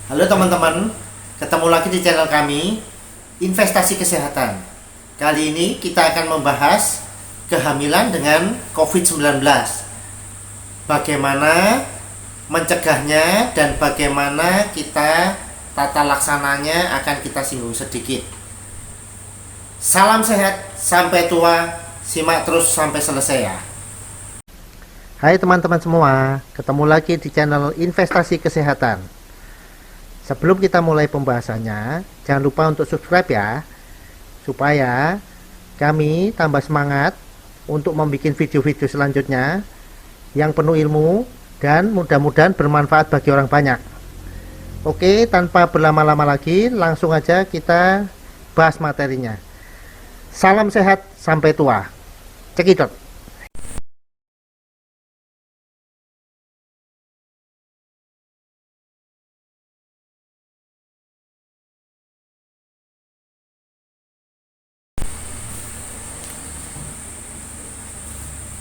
Halo teman-teman, ketemu lagi di channel kami, Investasi Kesehatan. Kali ini kita akan membahas kehamilan dengan COVID-19. Bagaimana mencegahnya dan bagaimana kita tata laksananya akan kita singgung sedikit. Salam sehat sampai tua, simak terus sampai selesai ya. Hai teman-teman semua, ketemu lagi di channel Investasi Kesehatan. Sebelum kita mulai pembahasannya, jangan lupa untuk subscribe ya, supaya kami tambah semangat untuk membuat video-video selanjutnya yang penuh ilmu dan mudah-mudahan bermanfaat bagi orang banyak. Oke, tanpa berlama-lama lagi, langsung aja kita bahas materinya. Salam sehat sampai tua. Cekidot.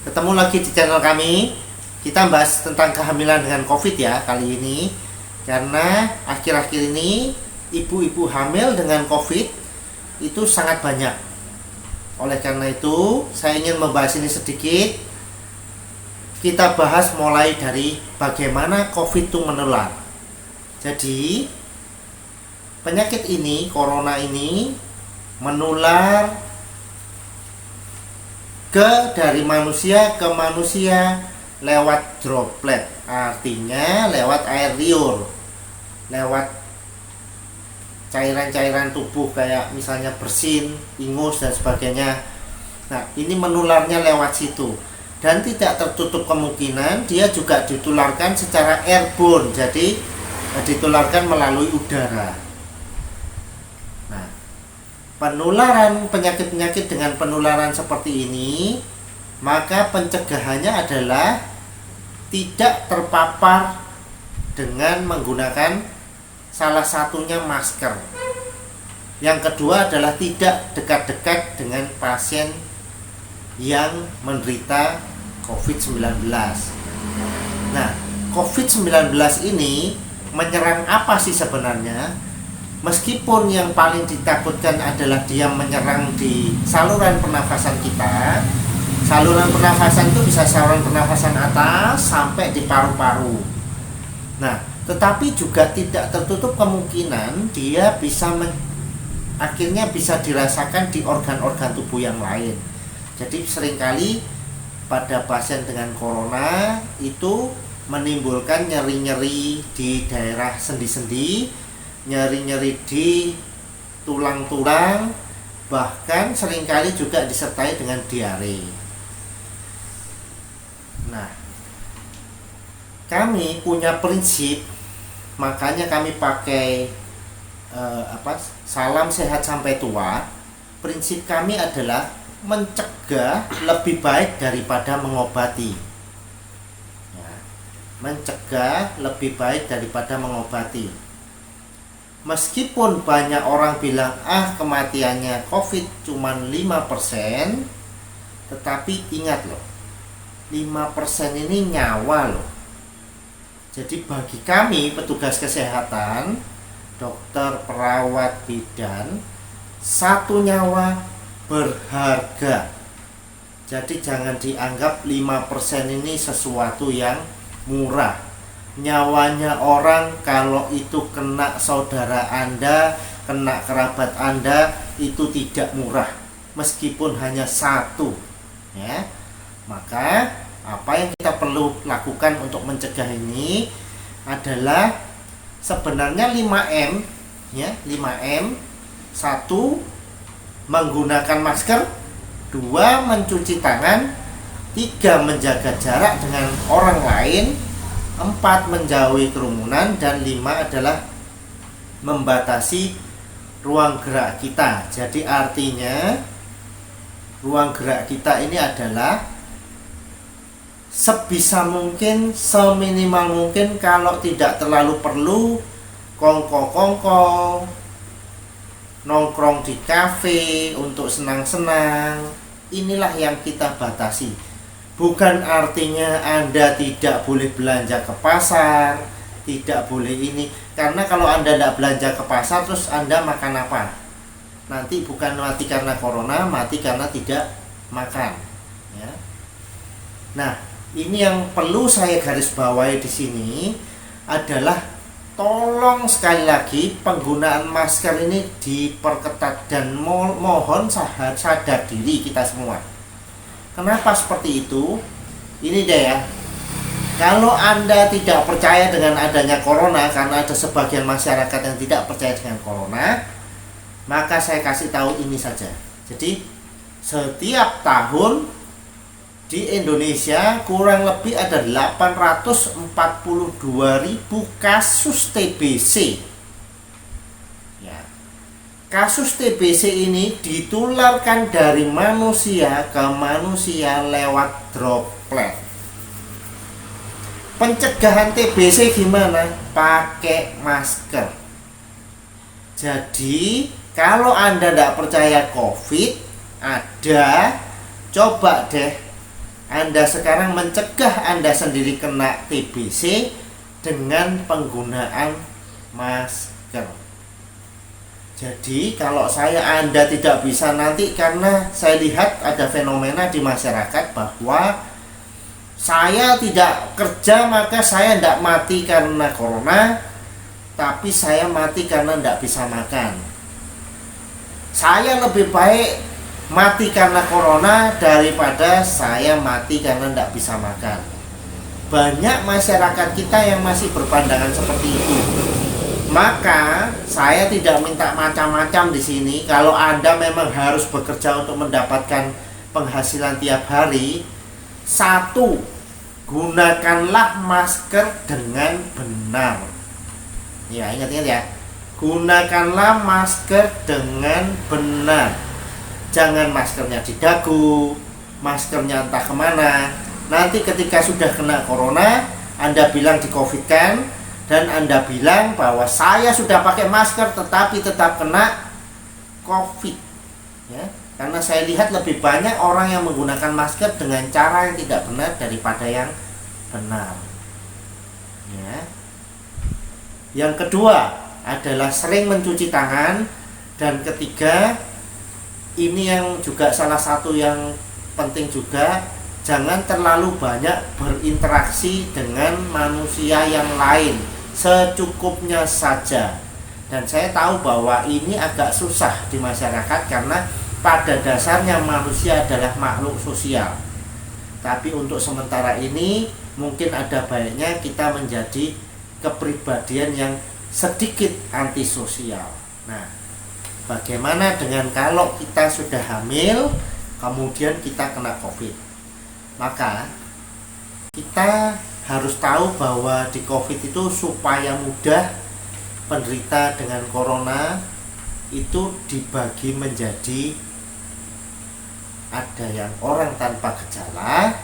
Ketemu lagi di channel kami. Kita bahas tentang kehamilan dengan COVID ya kali ini. Karena akhir-akhir ini ibu-ibu hamil dengan COVID itu sangat banyak. Oleh karena itu, saya ingin membahas ini sedikit. Kita bahas mulai dari bagaimana COVID itu menular. Jadi, penyakit ini, corona ini menular dari manusia ke manusia lewat droplet, artinya lewat air liur, lewat cairan-cairan tubuh kayak misalnya bersin, ingus dan sebagainya. Nah, ini menularnya lewat situ dan tidak tertutup kemungkinan dia juga ditularkan secara airborne, jadi ditularkan melalui udara. Penularan penyakit-penyakit dengan penularan seperti ini, maka pencegahannya adalah tidak terpapar dengan menggunakan salah satunya masker. Yang kedua adalah tidak dekat-dekat dengan pasien yang menderita COVID-19. Nah, COVID-19 ini menyerang apa sih sebenarnya? Meskipun yang paling ditakutkan adalah dia menyerang di saluran pernafasan kita. Saluran pernafasan itu bisa saluran pernafasan atas sampai di paru-paru. Nah, tetapi juga tidak tertutup kemungkinan dia bisa akhirnya bisa dirasakan di organ-organ tubuh yang lain. Jadi seringkali pada pasien dengan corona itu menimbulkan nyeri-nyeri di daerah sendi-sendi, nyeri-nyeri di tulang-tulang, bahkan seringkali juga disertai dengan diare. Nah, kami punya prinsip, makanya kami pakai salam sehat sampai tua. Prinsip kami adalah mencegah lebih baik daripada mengobati. Ya, mencegah lebih baik daripada mengobati. Meskipun banyak orang bilang kematiannya COVID cuma 5%, tetapi ingat loh, 5% ini nyawa loh. Jadi bagi kami petugas kesehatan, dokter, perawat, bidan, satu nyawa berharga. Jadi jangan dianggap 5% ini sesuatu yang murah. Nyawanya orang kalau itu kena saudara Anda, kena kerabat Anda, itu tidak murah meskipun hanya satu ya. Maka apa yang kita perlu lakukan untuk mencegah ini adalah sebenarnya 5M ya, 5M. 1, menggunakan masker. 2, mencuci tangan. 3, menjaga jarak dengan orang lain. 4, menjauhi kerumunan. Dan 5 adalah membatasi ruang gerak kita. Jadi artinya ruang gerak kita ini adalah sebisa mungkin, seminimal mungkin, kalau tidak terlalu perlu kongko-kongko, nongkrong di kafe untuk senang-senang. Inilah yang kita batasi. Bukan artinya Anda tidak boleh belanja ke pasar, tidak boleh ini. Karena kalau Anda tidak belanja ke pasar, terus Anda makan apa? Nanti bukan mati karena corona, mati karena tidak makan. Ya. Nah, ini yang perlu saya garis bawahi di sini adalah tolong sekali lagi penggunaan masker ini diperketat dan mohon sadar diri kita semua. Kenapa seperti itu? Ini deh ya. Kalau Anda tidak percaya dengan adanya corona, karena ada sebagian masyarakat yang tidak percaya dengan corona, maka saya kasih tahu ini saja. Jadi setiap tahun di Indonesia kurang lebih ada 842.000 kasus TBC. Ya. Kasus TBC ini ditularkan dari manusia ke manusia lewat droplet. Pencegahan TBC gimana? Pakai masker. Jadi kalau Anda tidak percaya COVID ada, coba deh Anda sekarang mencegah Anda sendiri kena TBC dengan penggunaan masker. Jadi kalau Anda tidak bisa nanti, karena saya lihat ada fenomena di masyarakat bahwa saya tidak kerja maka saya tidak mati karena corona, tapi saya mati karena tidak bisa makan. Saya lebih baik mati karena corona daripada saya mati karena tidak bisa makan. Banyak masyarakat kita yang masih berpandangan seperti itu. Maka saya tidak minta macam-macam di sini. Kalau Anda memang harus bekerja untuk mendapatkan penghasilan tiap hari, satu, gunakanlah masker dengan benar. Ya, ingat-ingat ya. Gunakanlah masker dengan benar. Jangan maskernya di dagu, maskernya entah kemana. Nanti ketika sudah kena corona, Anda bilang di COVID kan, dan Anda bilang bahwa saya sudah pakai masker tetapi tetap kena COVID. Ya, karena saya lihat lebih banyak orang yang menggunakan masker dengan cara yang tidak benar daripada yang benar. Ya. Yang kedua adalah sering mencuci tangan, dan ketiga, ini yang juga salah satu yang penting juga, jangan terlalu banyak berinteraksi dengan manusia yang lain, secukupnya saja. Dan saya tahu bahwa ini agak susah di masyarakat karena pada dasarnya manusia adalah makhluk sosial. Tapi untuk sementara ini mungkin ada baiknya kita menjadi kepribadian yang sedikit antisosial. Nah, bagaimana dengan kalau kita sudah hamil, kemudian kita kena COVID? Maka kita harus tahu bahwa di COVID itu supaya mudah penderita dengan corona itu dibagi menjadi, ada yang orang tanpa gejala,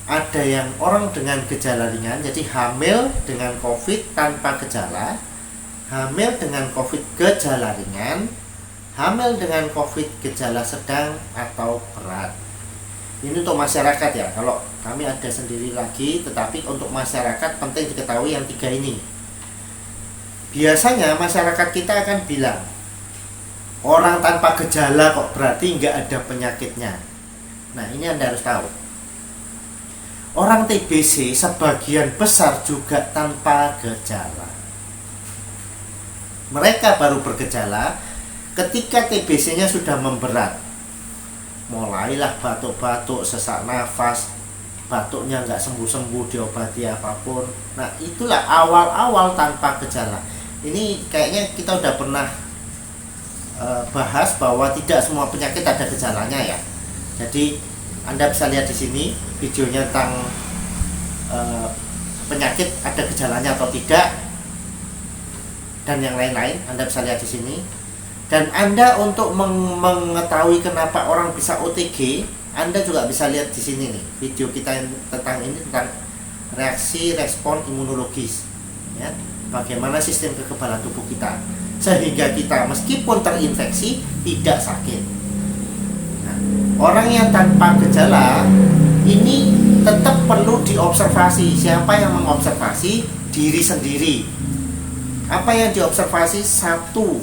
ada yang orang dengan gejala ringan, jadi hamil dengan COVID tanpa gejala, hamil dengan COVID gejala ringan, hamil dengan COVID gejala sedang atau berat. Ini untuk masyarakat ya. Kalau kami ada sendiri lagi, tetapi untuk masyarakat penting diketahui yang tiga ini. Biasanya masyarakat kita akan bilang, orang tanpa gejala kok berarti nggak ada penyakitnya. Nah, ini Anda harus tahu. Orang TBC sebagian besar juga tanpa gejala. Mereka baru bergejala ketika TBC-nya sudah memberat. Mulailah batuk-batuk, sesak nafas, batuknya nggak sembuh-sembuh, diobati apapun. Nah, itulah awal-awal tanpa gejala. Ini kayaknya kita udah pernah bahas bahwa tidak semua penyakit ada gejalanya ya. Jadi Anda bisa lihat di sini videonya tentang penyakit ada gejalanya atau tidak, dan yang lain-lain Anda bisa lihat di sini. Dan Anda untuk mengetahui kenapa orang bisa OTG, Anda juga bisa lihat di sini nih video kita yang tentang ini, tentang reaksi respon imunologis ya, bagaimana sistem kekebalan tubuh kita sehingga kita meskipun terinfeksi tidak sakit. Nah, orang yang tanpa gejala ini tetap perlu diobservasi. Siapa yang mengobservasi? Diri sendiri. Apa yang diobservasi? Satu,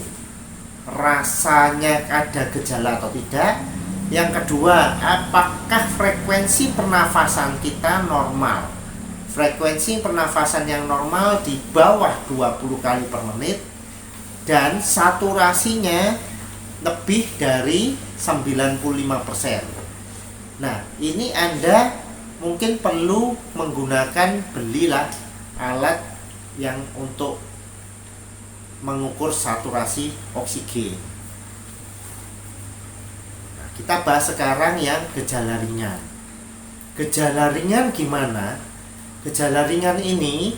rasanya ada gejala atau tidak. Yang kedua, apakah frekuensi pernafasan kita normal? Frekuensi pernafasan yang normal di bawah 20 kali per menit dan saturasinya lebih dari 95%. Nah, ini Anda mungkin perlu belilah alat yang untuk mengukur saturasi oksigen. Nah, kita bahas sekarang yang gejala ringan. Gejala ringan gimana? Gejala ringan ini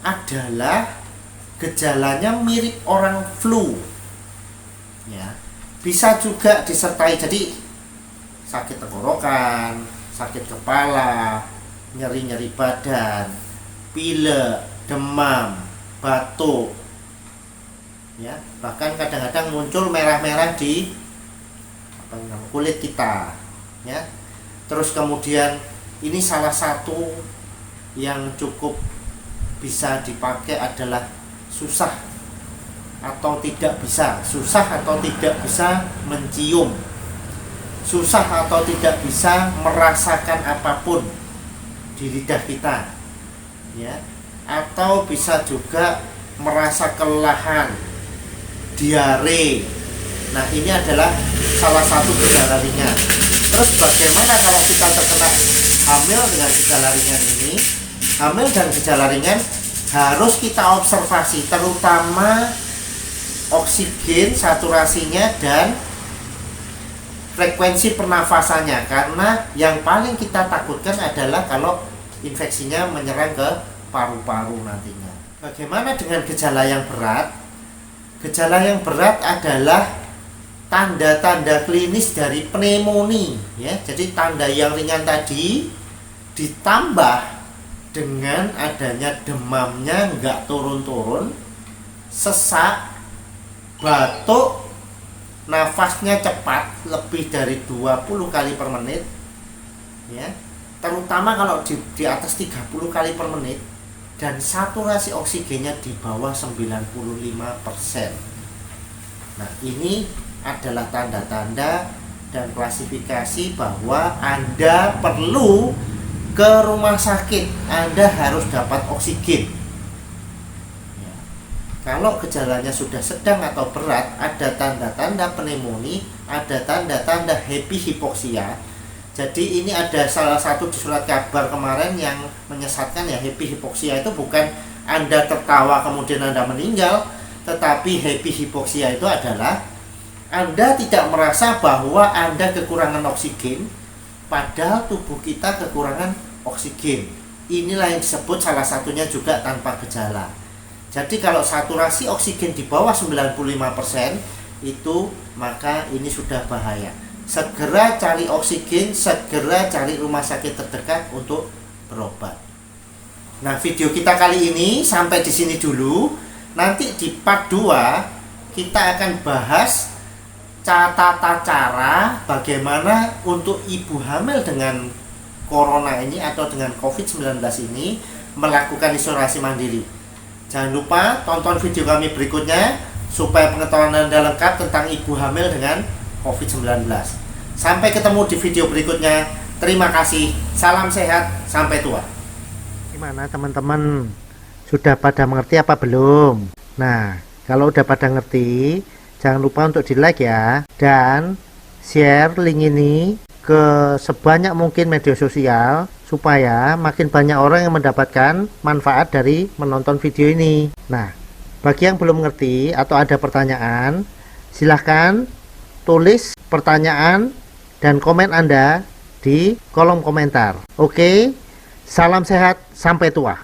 adalah gejalanya mirip orang flu. Ya, bisa juga disertai jadi sakit tenggorokan, sakit kepala, nyeri-nyeri badan, pilek, demam, batuk. Ya, bahkan kadang-kadang muncul merah-merah di kulit kita. Ya. Terus kemudian ini salah satu yang cukup bisa dipakai adalah susah atau tidak bisa mencium, susah atau tidak bisa merasakan apapun di lidah kita, ya, atau bisa juga merasa kelelahan, diare. Nah, ini adalah salah satu gejala ringan. Terus bagaimana kalau kita terkena hamil dengan gejala ringan ini? Hamil dan gejala ringan harus kita observasi, terutama oksigen saturasinya dan frekuensi pernafasannya, karena yang paling kita takutkan adalah kalau infeksinya menyerang ke paru-paru nantinya. Bagaimana dengan gejala yang berat? Gejala yang berat adalah tanda-tanda klinis dari pneumonia, ya. Jadi tanda yang ringan tadi ditambah dengan adanya demamnya nggak turun-turun, sesak, batuk, nafasnya cepat lebih dari 20 kali per menit, ya, terutama kalau di atas 30 kali per menit, dan saturasi oksigennya di bawah 95%. Nah, ini adalah tanda-tanda dan klasifikasi bahwa Anda perlu ke rumah sakit, Anda harus dapat oksigen. Ya. Kalau gejalanya sudah sedang atau berat, ada tanda-tanda pneumonia, ada tanda-tanda happy hipoksia. Jadi ini ada salah satu di surat kabar kemarin yang menyesatkan, ya. Happy hipoksia itu bukan Anda tertawa kemudian Anda meninggal, tetapi happy hipoksia itu adalah Anda tidak merasa bahwa Anda kekurangan oksigen, padahal tubuh kita kekurangan oksigen. Inilah yang disebut salah satunya juga tanpa gejala. Jadi kalau saturasi oksigen di bawah 95% itu, maka ini sudah bahaya. Segera cari oksigen, segera cari rumah sakit terdekat untuk berobat. Nah, video kita kali ini sampai di sini dulu. Nanti di part 2 kita akan bahas tata cara bagaimana untuk ibu hamil dengan corona ini atau dengan COVID-19 ini melakukan isolasi mandiri. Jangan lupa tonton video kami berikutnya supaya pengetahuan Anda lengkap tentang ibu hamil dengan COVID-19. Sampai ketemu di video berikutnya. Terima kasih. Salam sehat, sampai tua. Gimana teman-teman? Sudah pada mengerti apa belum? Nah, kalau udah pada ngerti, jangan lupa untuk di like ya, dan share link ini ke sebanyak mungkin media sosial supaya makin banyak orang yang mendapatkan manfaat dari menonton video ini. Nah, bagi yang belum ngerti atau ada pertanyaan, silahkan tulis pertanyaan dan komen Anda di kolom komentar. Oke, salam sehat, sampai tua.